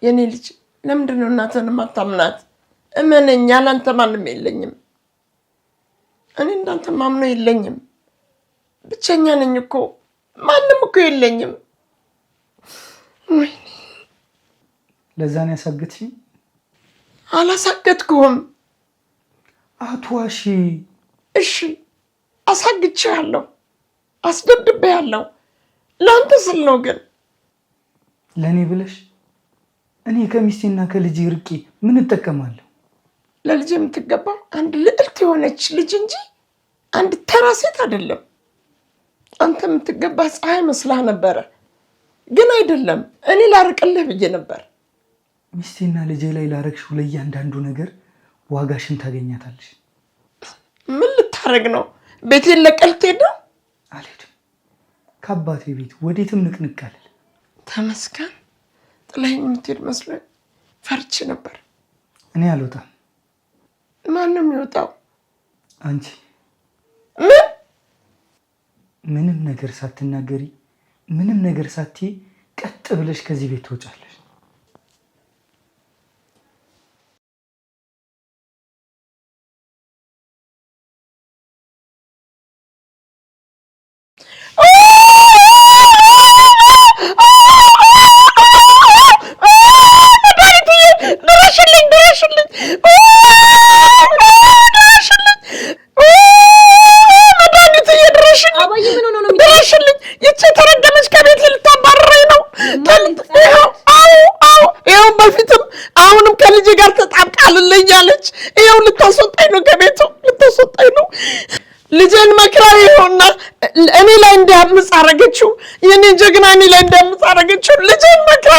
የኔ ልጅ ለምንድነው እናትህን ማታምናት? እመነኝ ያላንተ ማንም የለኝም። እኔ እንዳንተ ማምነው የለኝም። ብቸኛ ነኝ እኮ ማንም እኮ የለኝም። ለዛ ነው ያሳገትሽኝ? አላሳገትኩም። አትዋሺ። እሺ አሳግቼሃለሁ፣ አስደብድቤሃለሁ። ለአንተ ስል ነው ግን። ለእኔ ብለሽ? እኔ ከሚስቴና ከልጅ ርቄ ምን እጠቀማለሁ? ለልጅ የምትገባው አንድ ልዕልት የሆነች ልጅ እንጂ አንድ ተራ ሴት አይደለም። አንተ የምትገባ ፀሐይ መስላህ ነበረ፣ ግን አይደለም። እኔ ላርቅልህ ብዬ ነበር። ሚስቴና ልጄ ላይ ላረግሽው ለእያንዳንዱ ነገር ዋጋሽን ታገኛታለሽ። ምን ልታረግ ነው? ቤቴን ለቀህ ልትሄድ ነው? አልሄድም። ከአባቴ ቤት ወዴትም ንቅንቅ አልል። ተመስገን። ጥላኝ የምትሄድ መስሎኝ ፈርቼ ነበር። እኔ አልወጣም። ማንም ይወጣው? አንቺ። ምን? ምንም ነገር ሳትናገሪ ምንም ነገር ሳትይ ቀጥ ብለሽ ከዚህ ቤት ትወጫለሽ። ልጄን መክራው ይሆንና እኔ ላይ እንዳምጽ አረገችው። የኔ ጀግና እኔ ላይ እንዳምጽ አረገችው። ልጄን መክራ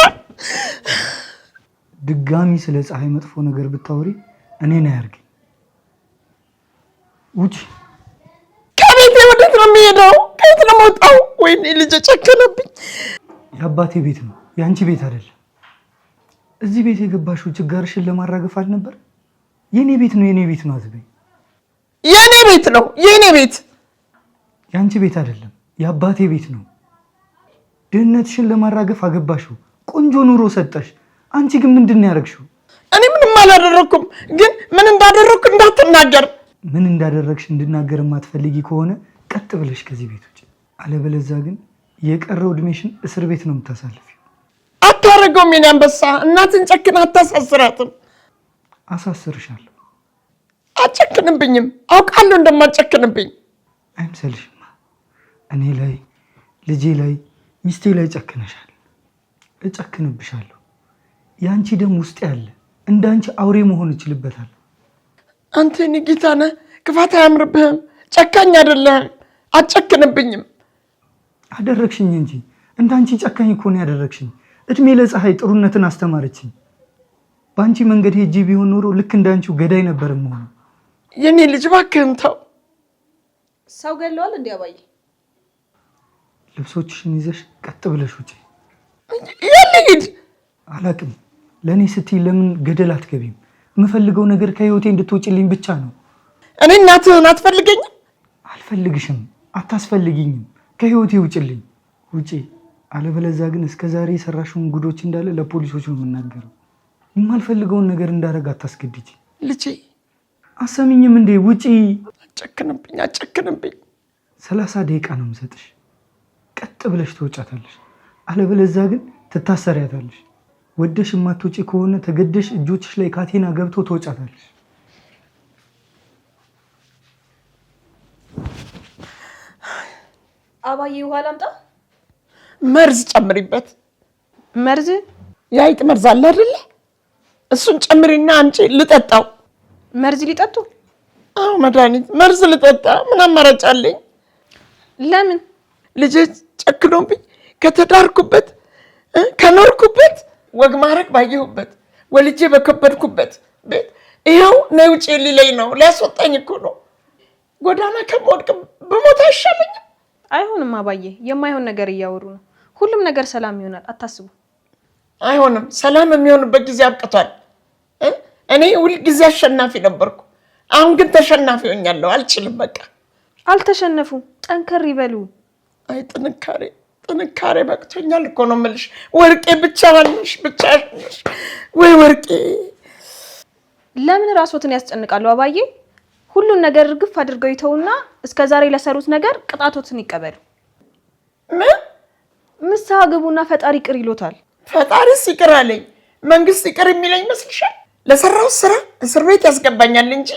ድጋሚ ስለ ፀሐይ መጥፎ ነገር ብታወሪ እኔን አያርገኝ። ውጪ። ከቤቴ ወዴት ነው የሚሄደው? ከየት ነው የምወጣው? ወይኔ ልጄ ጨከነብኝ። የአባቴ ቤት ነው የአንቺ ቤት አይደለም። እዚህ ቤት የገባሽው ችጋርሽን ለማራገፍ አልነበር? የኔ ቤት ነው የኔ ቤት ነው አትበይ። የኔ ቤት ነው የኔ ቤት። ያንቺ ቤት አይደለም የአባቴ ቤት ነው። ድህነትሽን ለማራገፍ አገባሽው፣ ቆንጆ ኑሮ ሰጠሽ። አንቺ ግን ምንድነው ያደረግሽው? እኔ ምንም አላደረኩም፣ ግን ምን እንዳደረኩ እንዳትናገር። ምን እንዳደረግሽ እንድናገር የማትፈልጊ ከሆነ ቀጥ ብለሽ ከዚህ ቤት ውጪ። አለበለዚያ ግን የቀረው እድሜሽን እስር ቤት ነው የምታሳልፊው። አታረገውም የኔ አንበሳ። እናትን ጨክን አታሳስራትም። አሳስርሻለሁ። አጨክንብኝም። አውቃለሁ እንደማጨክንብኝ። አይምሰልሽማ። እኔ ላይ ልጄ ላይ ሚስቴ ላይ ጨክነሻል። እጨክንብሻለሁ። ያንቺ ደም ውስጥ ያለ እንዳንቺ አውሬ መሆን እችልበታለሁ። አንተ እኔ ጌታ ነህ። ክፋት አያምርብህም። ጨካኝ አይደለህም። አጨክንብኝም። አደረግሽኝ እንጂ እንዳንቺ ጨካኝ እኮ ነው ያደረግሽኝ። እድሜ ለፀሐይ ጥሩነትን አስተማረችኝ። በአንቺ መንገድ ሄጄ ቢሆን ኖሮ ልክ እንዳንቺው ገዳይ ነበር የምሆነው። የኔ ልጅ እባክህን ተው። ሰው ገለዋል እንዴ አባዬ? ልብሶችሽን ይዘሽ ቀጥ ብለሽ ውጪ። የልሂድ? አላቅም። ለእኔ ስትይ ለምን ገደል አትገቢም? የምፈልገው ነገር ከህይወቴ እንድትወጪልኝ ብቻ ነው። እኔ እናትህን አትፈልገኝም? አልፈልግሽም። አታስፈልጊኝም። ከህይወቴ ውጪልኝ። ውጪ። አለበለዚያ ግን እስከዛሬ የሰራሽውን ጉዶች እንዳለ ለፖሊሶች ነው የምናገረው። የማልፈልገውን ነገር እንዳረግ አታስገድጂ። ልጄ አሰሚኝም እንዴ? ውጪ። አጨክንብኝ አጨክንብኝ። 30 ደቂቃ ነው የምሰጥሽ። ቀጥ ብለሽ ትወጫታለሽ። አለበለዚያ ግን ትታሰሪያታለሽ። ወደሽ የማትወጪ ከሆነ ተገደሽ እጆችሽ ላይ ካቴና ገብቶ ትወጫታለሽ። አባዬ ውሃ ላምጣ? መርዝ ጨምሪበት። መርዝ? የአይጥ መርዝ አለ አይደለ? እሱን ጨምሪና አንቺ ልጠጣው። መርዝ ሊጠጡ? አዎ መድኃኒት መርዝ ልጠጣ። ምን አማራጭ አለኝ? ለምን? ልጄ ጨክኖብኝ ከተዳርኩበት ከኖርኩበት ወግ ማረግ ባየሁበት ወልጄ በከበድኩበት ቤት ይኸው ነይ ውጪ ሊለኝ ነው። ሊያስወጣኝ እኮ ነው። ጎዳና ከመወድቅ በሞት አይሻለኝም? አይሆንም አባዬ፣ የማይሆን ነገር እያወሩ ነው። ሁሉም ነገር ሰላም ይሆናል፣ አታስቡ። አይሆንም። ሰላም የሚሆንበት ጊዜ አብቅቷል። እኔ ሁል ጊዜ አሸናፊ ነበርኩ። አሁን ግን ተሸናፊ ሆኛለሁ። አልችልም። በቃ አልተሸነፉም። ጠንከር ይበሉ። አይ ጥንካሬ ጥንካሬ በቅቶኛል እኮ ነው የምልሽ። ወርቄ ብቻ ነሽ ወይ ወርቄ። ለምን ራስዎትን ያስጨንቃሉ አባዬ? ሁሉን ነገር እርግፍ አድርገው ይተውና እስከዛሬ ለሰሩት ነገር ቅጣቶትን ይቀበሉ። ንስሐ ግቡና ፈጣሪ ይቅር ይሎታል። ፈጣሪስ ይቅር አለኝ፣ መንግስት ይቅር የሚለኝ ይመስልሻል? ለሰራው ስራ እስር ቤት ያስገባኛል እንጂ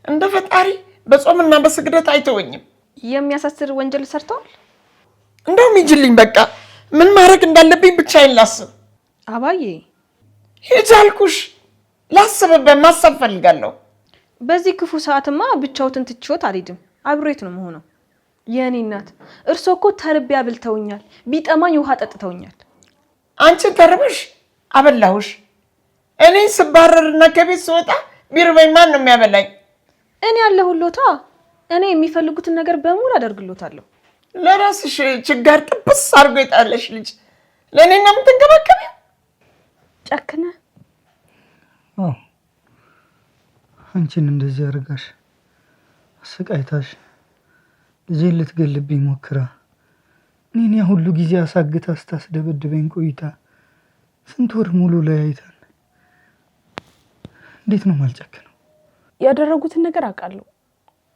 እንደ ፈጣሪ በጾምና በስግደት አይተወኝም። የሚያሳስር ወንጀል ሰርተዋል? እንደውም ይጅልኝ በቃ ምን ማድረግ እንዳለብኝ ብቻዬን ላስብ። አባዬ ሂጂ አልኩሽ፣ ላስብበት ማሰብ ፈልጋለሁ። በዚህ ክፉ ሰዓትማ ብቻውትን ትችዎት አልሄድም፣ አብሮት ነው የምሆነው። የኔ እናት እርስዎ እኮ ተርቤ አብልተውኛል፣ ቢጠማኝ ውሃ ጠጥተውኛል። አንቺን ተርበሽ አበላሁሽ። እኔ ስባረርና ከቤት ስወጣ ቢርበኝ ማን ነው የሚያበላኝ? እኔ ያለሁልዎታ። እኔ የሚፈልጉትን ነገር በሙሉ አደርግልዎታለሁ። ለራስሽ ችጋር ጥብስ አድርጎ የጣለሽ ልጅ ለእኔ ነው የምትንከባከቢው? ጨክነ አንቺን እንደዚህ አድርጋሽ አሰቃይታሽ ልጄን ልትገልብኝ ሞክራ እኔን ያ ሁሉ ጊዜ አሳግታ ስታስደበድበኝ ቆይታ ስንት ወር ሙሉ ለያይታል። እንዴት ነው ማልጨክነው? ያደረጉትን ነገር አውቃለሁ፣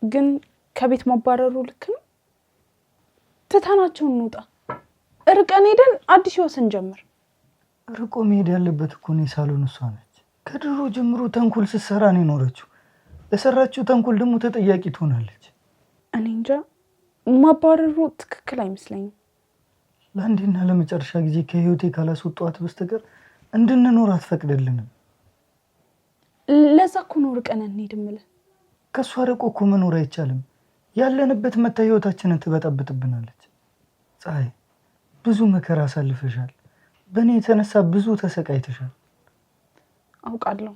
ግን ከቤት ማባረሩ ልክ ነው? ትታናቸው እንውጣ፣ እርቀን ሄደን አዲስ ህይወት እንጀምር። ርቆ መሄድ ያለበት እኮ ነው ሳሎን እሷ ነች። ከድሮ ጀምሮ ተንኮል ስትሰራ ነው የኖረችው። ለሰራችው ተንኮል ደግሞ ተጠያቂ ትሆናለች። እኔ እንጃ፣ ማባረሩ ትክክል አይመስለኝም። ለአንዴና ለመጨረሻ ጊዜ ከህይወቴ ካላስወጣኋት በስተቀር እንድንኖር አትፈቅድልንም። ለዛ እኮ ነው ርቀን እንሄድ የምልህ። ከእሷ ርቆ እኮ መኖር አይቻልም። ያለንበት መታ ህይወታችንን ትበጣብጥብናለች። ፀሐይ፣ ብዙ መከራ አሳልፈሻል። በእኔ የተነሳ ብዙ ተሰቃይተሻል። አውቃለሁ።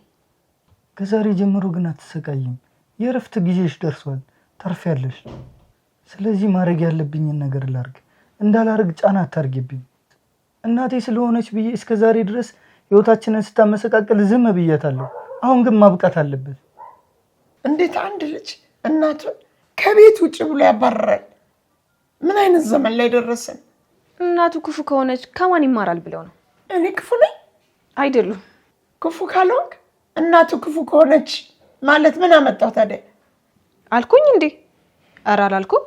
ከዛሬ ጀምሮ ግን አትሰቃይም። የእረፍት ጊዜሽ ደርሷል፣ ታርፊያለሽ። ስለዚህ ማድረግ ያለብኝን ነገር ላርግ። እንዳላርግ ጫና አታርጊብኝ። እናቴ ስለሆነች ብዬ እስከዛሬ ድረስ ህይወታችንን ስታመሰቃቀል ዝም ብያታለሁ። አሁን ግን ማብቃት አለበት። እንዴት አንድ ልጅ እናቱን ከቤት ውጭ ብሎ ያባረራል? ምን አይነት ዘመን ላይ ደረሰን? እናቱ ክፉ ከሆነች ከማን ይማራል ብለው ነው? እኔ ክፉ ነኝ? አይደሉም። ክፉ ካልሆንክ እናቱ ክፉ ከሆነች ማለት ምን አመጣው ታዲያ? አልኩኝ እንዴ? ኧረ አላልኩም።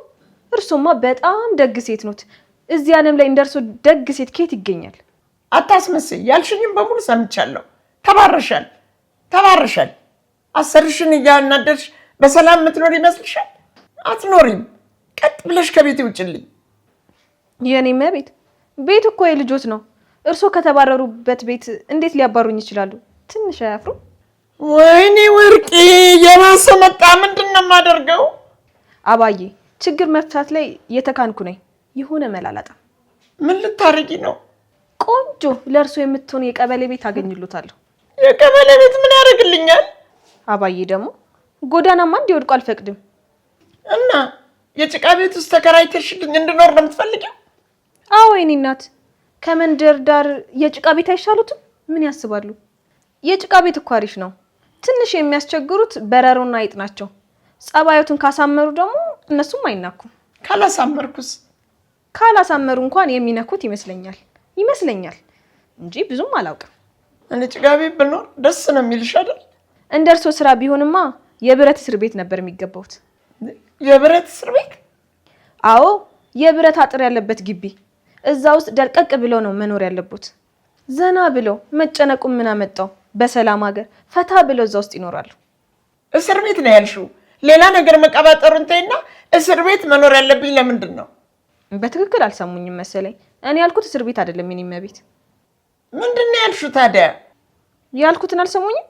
እርሶማ በጣም ደግ ሴት ኖት። እዚህ ዓለም ላይ እንደርሶ ደግ ሴት ከየት ይገኛል? አታስመስይ። ያልሽኝም በሙሉ ሰምቻለሁ። ተባረሻል። አሰርሽን እያናደድሽ በሰላም የምትኖር ይመስልሻል? አትኖሪም። ቀጥ ብለሽ ከቤት ውጭልኝ። የኔ መቤት ቤት እኮ የልጆት ነው። እርሶ ከተባረሩበት ቤት እንዴት ሊያባሩኝ ይችላሉ? ትንሽ አያፍሩ? ወይኔ ወርቄ፣ የባሰ መጣ። ምንድን ነው የማደርገው? አባዬ ችግር መፍታት ላይ የተካንኩ ነኝ። የሆነ መላላጣ። ምን ልታረጊ ነው? ቆንጆ ለእርሶ የምትሆን የቀበሌ ቤት አገኝሎታለሁ። የቀበሌ ቤት ምን ያደርግልኛል? አባዬ ደግሞ ጎዳናማ እንዲወድቁ አልፈቅድም። እና የጭቃ ቤት ውስጥ ተከራይተሽልኝ እንድኖር ነው የምትፈልጊው? አዎ የኔ እናት፣ ከመንደር ዳር የጭቃ ቤት አይሻሉትም? ምን ያስባሉ? የጭቃ ቤት እኮ አሪፍ ነው። ትንሽ የሚያስቸግሩት በረሮና አይጥ ናቸው። ጸባዩትን ካሳመሩ ደግሞ እነሱም አይናኩም። ካላሳመሩ እንኳን የሚነኩት ይመስለኛል እንጂ ብዙም አላውቅም። እኔ ጭቃ ቤት ብኖር ደስ ነው የሚልሽ አይደል? እንደርሶ ስራ ቢሆንማ የብረት እስር ቤት ነበር የሚገባውት። የብረት እስር ቤት? አዎ፣ የብረት አጥር ያለበት ግቢ። እዛ ውስጥ ደርቀቅ ብለው ነው መኖር ያለበት። ዘና ብለው መጨነቁን ምን አመጣው? በሰላም ሀገር ፈታ ብለው እዛ ውስጥ ይኖራሉ። እስር ቤት ነው ያልሽው? ሌላ ነገር መቀባጠሩን ተይና እስር ቤት መኖር ያለብኝ ለምንድን ነው? በትክክል አልሰሙኝም መሰለኝ። እኔ ያልኩት እስር ቤት አይደለም የኔ መቤት። ምንድን ነው ያልሽው ታዲያ? ያልኩትን አልሰሙኝም?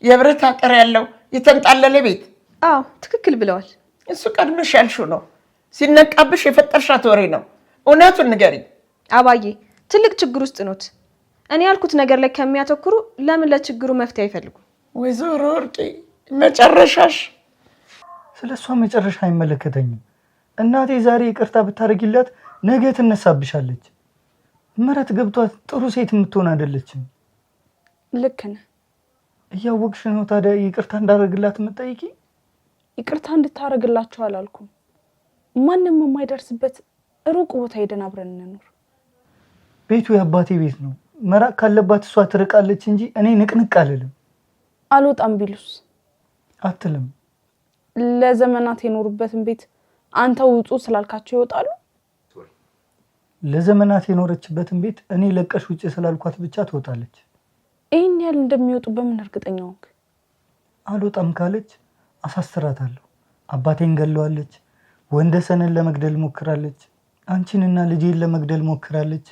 የብረት አጥር ያለው የተንጣለለ ቤት። አዎ ትክክል ብለዋል። እሱ ቀድመሽ ያልሽው ነው። ሲነቃብሽ የፈጠርሻት ወሬ ነው። እውነቱን ንገሪኝ። አባዬ ትልቅ ችግር ውስጥ ኖት። እኔ ያልኩት ነገር ላይ ከሚያተኩሩ ለምን ለችግሩ መፍትሄ አይፈልጉም? ወይዘሮ ወርቄ መጨረሻሽ። ስለሷ መጨረሻ አይመለከተኝም። እናቴ ዛሬ ይቅርታ ብታረጊላት ነገ ትነሳብሻለች። ምረት ገብቷት ጥሩ ሴት የምትሆን አይደለችም። ልክ ነህ። እያወቅሽ ነው ታዲያ ይቅርታ እንዳደረግላት የምትጠይቂ? ይቅርታ እንድታረግላቸው አላልኩም። ማንም የማይደርስበት ሩቅ ቦታ ሄደን አብረን እንኖር። ቤቱ የአባቴ ቤት ነው። መራቅ ካለባት እሷ ትርቃለች እንጂ እኔ ንቅንቅ አልልም። አልወጣም ቢሉስ? አትልም። ለዘመናት የኖሩበትን ቤት አንተ ውጡ ስላልካቸው ይወጣሉ? ለዘመናት የኖረችበትን ቤት እኔ ለቀሽ ውጪ ስላልኳት ብቻ ትወጣለች። ይሄን ያህል እንደሚወጡ በምን እርግጠኛ ሆንክ? አልወጣም ካለች አሳስራታለሁ። አባቴን ገለዋለች፣ ወንደሰንን ለመግደል ሞክራለች፣ አንቺንና ልጄን ለመግደል ሞክራለች፣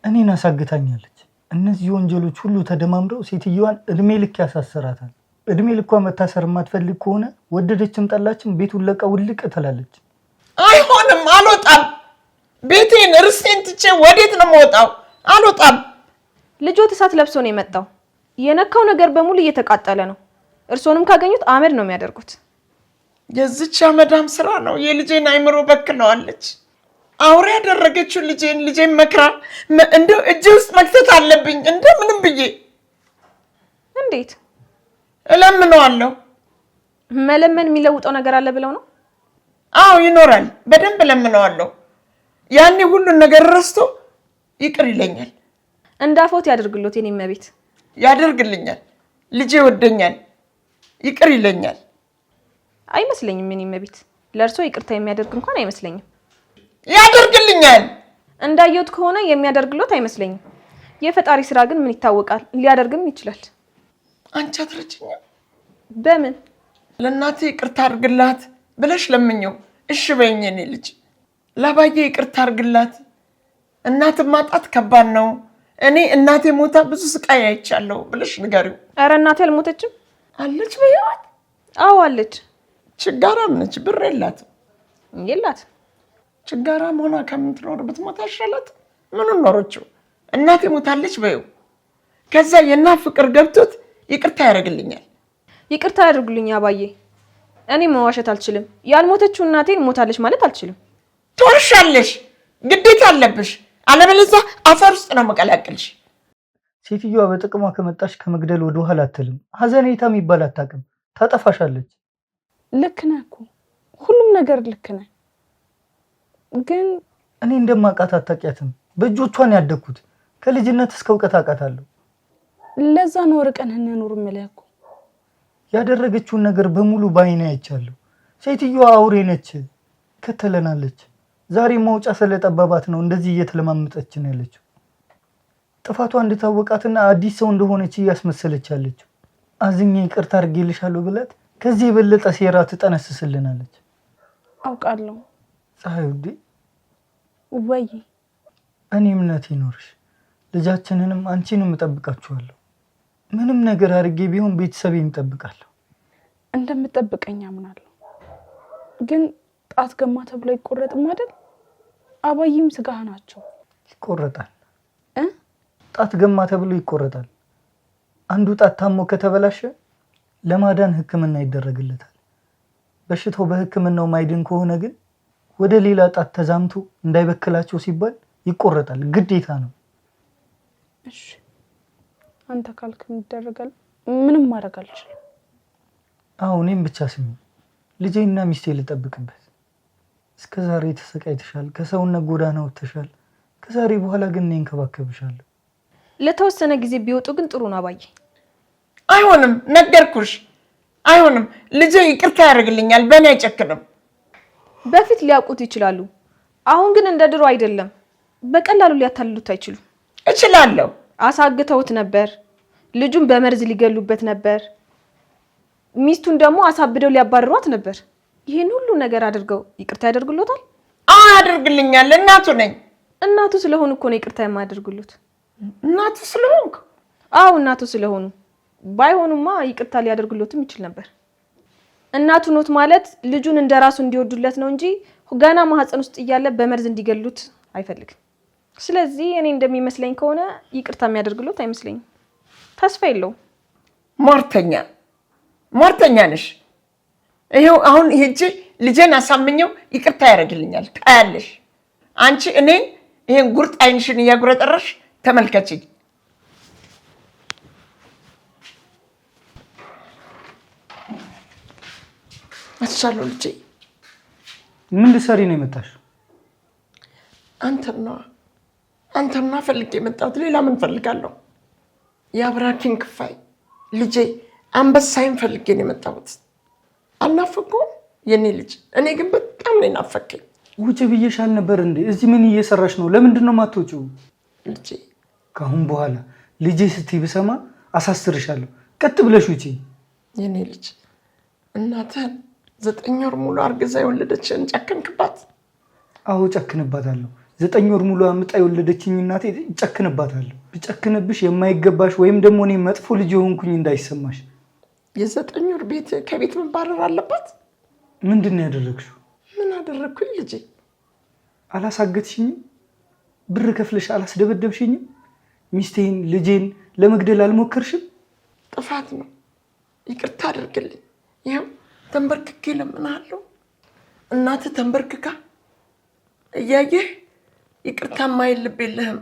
እኔን አሳግታኛለች። እነዚህ ወንጀሎች ሁሉ ተደማምረው ሴትዮዋን እድሜ ልክ ያሳስራታል። እድሜ ልኳ መታሰር የማትፈልግ ከሆነ ወደደችም ጠላችም ቤቱን ለቃ ውልቅ ትላለች። አይሆንም፣ አልወጣም። ቤቴን እርሴን ትቼ ወዴት ነው የምወጣው? አልወጣም። ልጆት እሳት ለብሶ ነው የመጣው። የነካው ነገር በሙሉ እየተቃጠለ ነው። እርሶንም ካገኙት አመድ ነው የሚያደርጉት። የዚች አመዳም ስራ ነው። የልጄን አይምሮ በክለዋለች። አውሬ ያደረገችው ልጄን መክራ እንደው እጅ ውስጥ መክተት አለብኝ እንደምንም ብዬ። እንዴት እለምነዋለሁ? መለመን የሚለውጠው ነገር አለ ብለው ነው? አዎ ይኖራል። በደንብ እለምነዋለሁ። ያኔ ሁሉን ነገር ረስቶ ይቅር ይለኛል። እንዳፎት ያደርግሎት። የኔ መቤት ያደርግልኛል። ልጄ ወደኛል፣ ይቅር ይለኛል። አይመስለኝም። የኔ መቤት ለእርሶ ይቅርታ የሚያደርግ እንኳን አይመስለኝም። ያደርግልኛል። እንዳየሁት ከሆነ የሚያደርግሎት አይመስለኝም። የፈጣሪ ስራ ግን ምን ይታወቃል፣ ሊያደርግም ይችላል። አንቺ አትረጅኝም? በምን? ለእናቴ ይቅርታ አድርግላት ብለሽ ለምኘው እሺ በይኝ። የኔ ልጅ ለአባዬ ይቅርታ አድርግላት። እናት ማጣት ከባድ ነው። እኔ እናቴ ሞታ ብዙ ስቃይ አይቻለሁ ብለሽ ንገሪው። ኧረ እናቴ አልሞተችም። አለች በሕይወት? አዎ አለች። ችጋራም ነች፣ ብር የላትም። የላትም። ችጋራም ሆና ከምትኖር ብትሞት አይሻላት? ምኑን ኖረችው? እናቴ ሞታለች በይው። ከዛ የእናት ፍቅር ገብቶት ይቅርታ ያደርግልኛል። ይቅርታ ያደርጉልኝ አባዬ። እኔ መዋሸት አልችልም። ያልሞተችው እናቴን ሞታለች ማለት አልችልም። ትወርሻለሽ፣ ግዴታ አለብሽ። አለበለዚያ አፈር ውስጥ ነው መቀላቅልሽ። ሴትዮዋ በጥቅሟ ከመጣሽ ከመግደል ወደ ኋላ አትልም። ሀዘኔታ የሚባል አታውቅም። ታጠፋሻለች። ልክ ነህ እኮ ሁሉም ነገር ልክ ነህ። ግን እኔ እንደማውቃት አታውቂያትም። በእጆቿን ያደግኩት ከልጅነት እስከ እውቀት አውቃታለሁ። ለዛ ነው ርቀን እንኖር የምልህ እኮ። ያደረገችውን ነገር በሙሉ በዓይኔ አይቻለሁ። ሴትዮዋ አውሬ ነች፣ ከተለናለች። ዛሬ መውጫ ስለጠበባት ነው እንደዚህ እየተለማመጠች ነው ያለችው። ጥፋቷ እንድታወቃትና አዲስ ሰው እንደሆነች እያስመሰለች ያለችው። አዝኜ ይቅርታ አድርጌልሻለሁ ብላት ከዚህ የበለጠ ሴራ ትጠነስስልናለች። አውቃለሁ ፀሐይ ውዴ። ወይ እኔ እምነት ይኖርሽ፣ ልጃችንንም አንቺንም እጠብቃችኋለሁ። ምንም ነገር አድርጌ ቢሆን ቤተሰቤን እጠብቃለሁ። እንደምጠብቀኝ አምናለሁ። ግን ጣት ገማ ተብሎ ይቆረጥም አይደል? አባይም ስጋህ ናቸው። ይቆረጣል። ጣት ገማ ተብሎ ይቆረጣል። አንዱ ጣት ታሞ ከተበላሸ ለማዳን ሕክምና ይደረግለታል። በሽታው በሕክምናው ማይድን ከሆነ ግን ወደ ሌላ ጣት ተዛምቶ እንዳይበክላቸው ሲባል ይቆረጣል። ግዴታ ነው። እሺ አንተ ካልክም ይደረጋል። ምንም ማድረግ አልችልም። አዎ እኔም ብቻ ስሚ፣ ልጄና ሚስቴ ልጠብቅበት። እስከዛሬ ተሰቃይተሻል፣ ከሰውነት ጎዳና ወጥተሻል። ከዛሬ በኋላ ግን እኔ እንከባከብሻለሁ። ለተወሰነ ጊዜ ቢወጡ ግን ጥሩ ነው አባዬ። አይሆንም፣ ነገርኩሽ። አይሆንም። ልጄ ይቅርታ ያደርግልኛል፣ በእኔ አይጨክንም። በፊት ሊያውቁት ይችላሉ። አሁን ግን እንደ ድሮ አይደለም። በቀላሉ ሊያታልሉት አይችሉም። እችላለሁ። አሳግተውት ነበር። ልጁን በመርዝ ሊገሉበት ነበር። ሚስቱን ደግሞ አሳብደው ሊያባርሯት ነበር። ይሄን ሁሉ ነገር አድርገው ይቅርታ ያደርጉልዎታል? አዎ ያደርግልኛል። እናቱ ነኝ። እናቱ ስለሆኑ እኮ ነው ይቅርታ የማያደርጉልዎት። እናቱ ስለሆንኩ? አዎ እናቱ ስለሆኑ። ባይሆኑማ ይቅርታ ሊያደርጉልዎትም ይችል ነበር። እናቱ ኖት ማለት ልጁን እንደራሱ እንዲወዱለት ነው እንጂ ገና ማህፀን ውስጥ እያለ በመርዝ እንዲገሉት አይፈልግም። ስለዚህ እኔ እንደሚመስለኝ ከሆነ ይቅርታ የሚያደርግልዎት አይመስለኝም። ተስፋ የለውም። ሟርተኛ ነሽ። ይሄው አሁን ሄጄ ልጄን አሳምኘው ይቅርታ ያደርግልኛል። ታያለሽ። አንቺ እኔን ይሄን ጉርጥ አይንሽን እያጉረጠረሽ ተመልከችኝ። አቻለው ልጄ። ምን ልትሰሪ ነው የመጣሽው? አንተን ነዋ። አንተና ፈልጌ የመጣሁት ሌላ ምን ፈልጋለሁ? የአብራኪን ክፋይ ልጄ አንበሳይን ፈልጌ ነው የመጣሁት። አልናፈኩም የኔ ልጅ? እኔ ግን በጣም ነው ናፈከኝ። ውጭ ብዬሻል ነበር እንዴ? እዚህ ምን እየሰራሽ ነው? ለምንድን ነው የማትወጪው? ልጄ ካሁን በኋላ ልጄ ስትይ ብሰማ አሳስርሻለሁ። ቀጥ ብለሽ ውጪ የኔ ልጅ። እናትህን 9 ወር ሙሉ አርግዛ የወለደችን ጨክንክባት? አዎ ጨክንባታለሁ። 9 ወር ሙሉ አምጣ የወለደችኝ እናቴ ጨክንባታለሁ። ብጨክንብሽ የማይገባሽ ወይም ደግሞ እኔ መጥፎ ልጅ የሆንኩኝ እንዳይሰማሽ። የ9 ወር ቤት ከቤት መባረር አለባት? ምንድን ነው ያደረግሽው? ምን አደረግኩኝ ልጄ? አላሳገትሽኝም? ብር ከፍለሽ አላስደበደብሽኝም? ሚስቴን ልጄን ለመግደል አልሞከርሽም? ጥፋት ነው፣ ይቅርታ አድርግልኝ። ይኸው ተንበርክኬ ለምንሃለሁ። እናትህ ተንበርክካ እያየህ ይቅርታ ማይል ልብ የለህም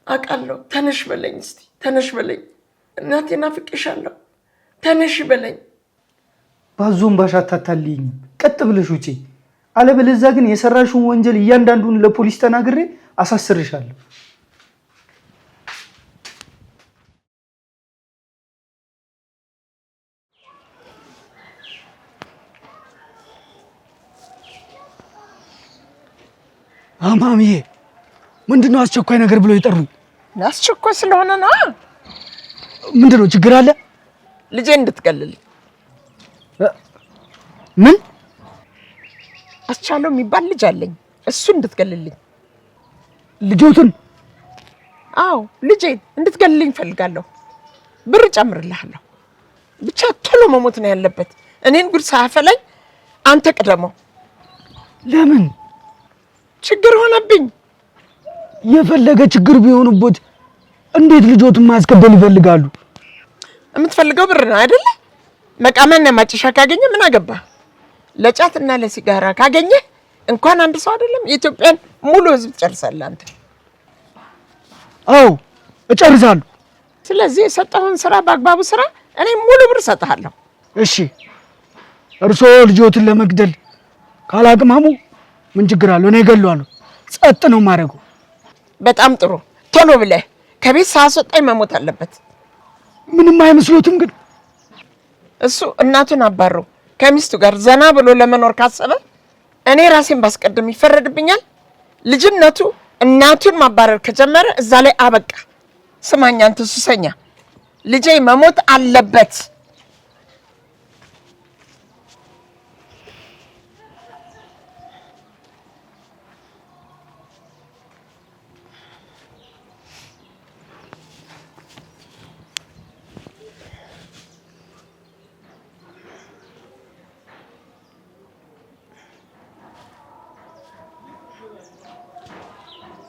አውቃለሁ። ተነሽ በለኝ እስቲ፣ ተነሽ በለኝ። እናቴ ናፍቄሻለሁ፣ ተነሽ በለኝ። ባዞም ባሻታታልኝ። ቀጥ ብለሽ ውጪ፣ አለበለዚያ ግን የሰራሽውን ወንጀል እያንዳንዱን ለፖሊስ ተናግሬ አሳስርሻለሁ። ማሚዬ ምንድነው አስቸኳይ ነገር ብለው ይጠሩኝ? አስቸኳይ ስለሆነ ነው። ምንድነው ችግር አለ? ልጄ እንድትገልልኝ። ምን? አስቻለው የሚባል ልጅ አለኝ፣ እሱ እንድትገልልኝ። ልጆትን? አዎ ልጄን እንድትገልልኝ ፈልጋለሁ። ብር ጨምርልሃለሁ። ብቻ ቶሎ መሞት ነው ያለበት። እኔን ጉድ ሳያፈላኝ አንተ ቅደመው። ለምን? ችግር ሆነብኝ። የፈለገ ችግር ቢሆንበት እንዴት ልጆትን ማስቀበል ይፈልጋሉ? የምትፈልገው ብር ነው አይደለ? መቃመና ማጨሻ ካገኘ ምን አገባ? ለጫትና ለሲጋራ ካገኘ እንኳን አንድ ሰው አይደለም የኢትዮጵያን ሙሉ ሕዝብ ትጨርሳለህ አንተ። አዎ እጨርሳለሁ። ስለዚህ የሰጠውን ስራ በአግባቡ ስራ። እኔ ሙሉ ብር ሰጥሃለሁ። እሺ እርሶ ልጆትን ለመግደል ካላቅማሙ ምን ችግር አለው? እኔ እገለዋለሁ። ጸጥ ነው ማድረጉ። በጣም ጥሩ። ቶሎ ብለህ ከቤት ሳያስወጣኝ መሞት አለበት። ምንም አይመስሎትም? ግን እሱ እናቱን አባሮ ከሚስቱ ጋር ዘና ብሎ ለመኖር ካሰበ እኔ ራሴን ባስቀድም ይፈረድብኛል? ልጅነቱ እናቱን ማባረር ከጀመረ እዛ ላይ አበቃ። ስማኝ አንተ ሱሰኛ፣ ልጄ መሞት አለበት።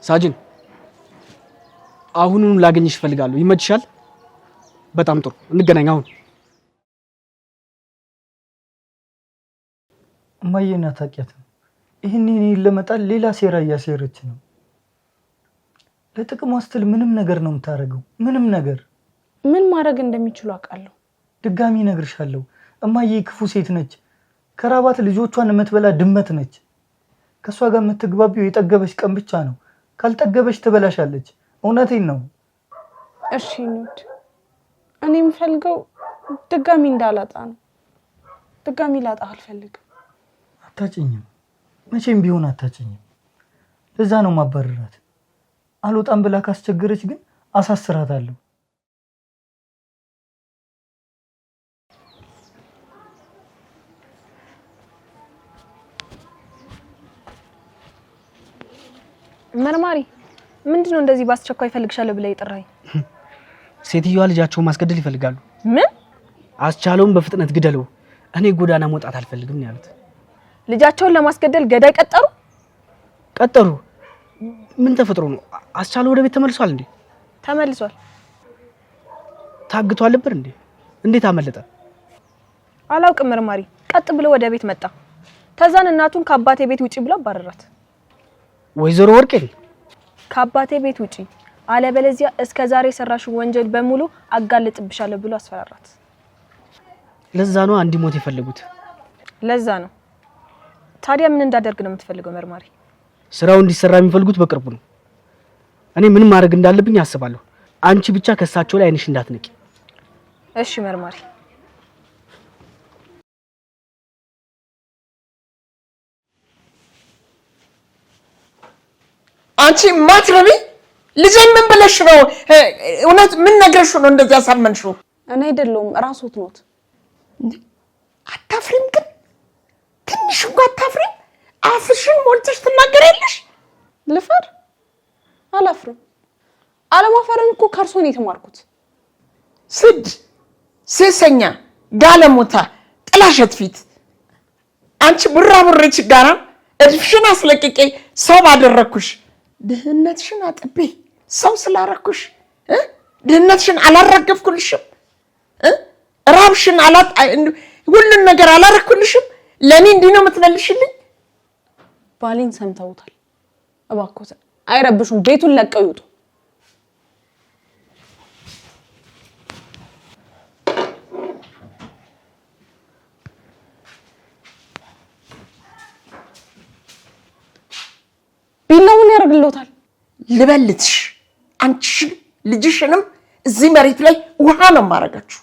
ሳጅን አሁኑን ላገኝሽ እፈልጋለሁ። ይመችሻል? በጣም ጥሩ፣ እንገናኝ አሁን። እማዬን አታውቂያትም? ይህንን ለመጣል ሌላ ሴራ እያሴረች ነው። ለጥቅሟ ስትል ምንም ነገር ነው የምታደርገው። ምንም ነገር። ምን ማድረግ እንደሚችሉ አውቃለሁ። ድጋሚ እነግርሻለሁ። እማዬ ክፉ ሴት ነች። ከራባት ልጆቿን የምትበላ ድመት ነች። ከሷ ጋር የምትግባቢው የጠገበች ቀን ብቻ ነው። ካልጠገበች ትበላሻለች። እውነቴን ነው። እሺ ኑድ፣ እኔ የምፈልገው ድጋሚ እንዳላጣ ነው። ድጋሚ ላጣ አልፈልግም። አታጭኝም፣ መቼም ቢሆን አታጭኝም። ለዛ ነው ማባረራት። አልወጣም ብላ ካስቸገረች ግን አሳስራታለሁ። መርማሪ ምንድነው እንደዚህ ባስቸኳይ ፈልግሻለሁ ብለ ይጥራኝ? ሴትዮዋ ልጃቸውን ማስገደል ይፈልጋሉ። ምን? አስቻለውን በፍጥነት ግደለው፣ እኔ ጎዳና መውጣት አልፈልግም ነው ያሉት። ልጃቸውን ለማስገደል ገዳይ ቀጠሩ? ቀጠሩ? ምን ተፈጥሮ ነው? አስቻለው ወደ ቤት ተመልሷል እንዴ? ተመልሷል። ታግቷል ነበር እንዴ? እንዴት አመለጠ? አላውቅም መርማሪ። ቀጥ ብሎ ወደ ቤት መጣ። ተዛን እናቱን ከአባቴ ቤት ውጪ ብሎ አባረራት። ወይዘሮ ወርቄ ከአባቴ ቤት ውጪ አለበለዚያ እስከ ዛሬ የሰራሽው ወንጀል በሙሉ አጋልጥብሻለሁ ብሎ አስፈራራት። ለዛ ነው እንዲሞት የፈለጉት። ለዛ ነው። ታዲያ ምን እንዳደርግ ነው የምትፈልገው መርማሪ? ስራው እንዲሰራ የሚፈልጉት በቅርቡ ነው። እኔ ምን ማድረግ እንዳለብኝ አስባለሁ። አንቺ ብቻ ከሳቸው ላይ አይንሽ እንዳትነቂ። እሺ መርማሪ። አንቺ ማትረቢ ልጅ ምን ብለሽ ነው? እውነት ምን ነገርሽ ነው እንደዛ ያሳመንሽው? እኔ አይደለሁም ራስዎት ኖት። አታፍሪም ግን? ትንሽ እንኳን አታፍሪም? አፍሽን ሞልተሽ ትናገሪያለሽ። ልፈር? አላፍርም። አለማፈርን እኮ ከእርሶ ነው የተማርኩት። ስድ ሴሰኛ ጋለሞታ ጥላሸት ፊት አንቺ ብራብሬ ችጋራ እድፍሽን አስለቅቄ ሰው ባደረኩሽ ድህነትሽን አጥቤ ሰው ስላረኩሽ ድህነትሽን አላራገፍኩልሽም። ራብሽን ሁሉን ነገር አላረኩልሽም። ለኔ እንዲህ ነው የምትመልሽልኝ? ባሌን ሰምተውታል። እባክዎት አይረብሹም። ቤቱን ለቀው ይውጡ። ቢላውን ያርግልዎታል። ልበልትሽ አንቺ ልጅሽንም እዚህ መሬት ላይ ውሃ ነው ማረጋችሁ።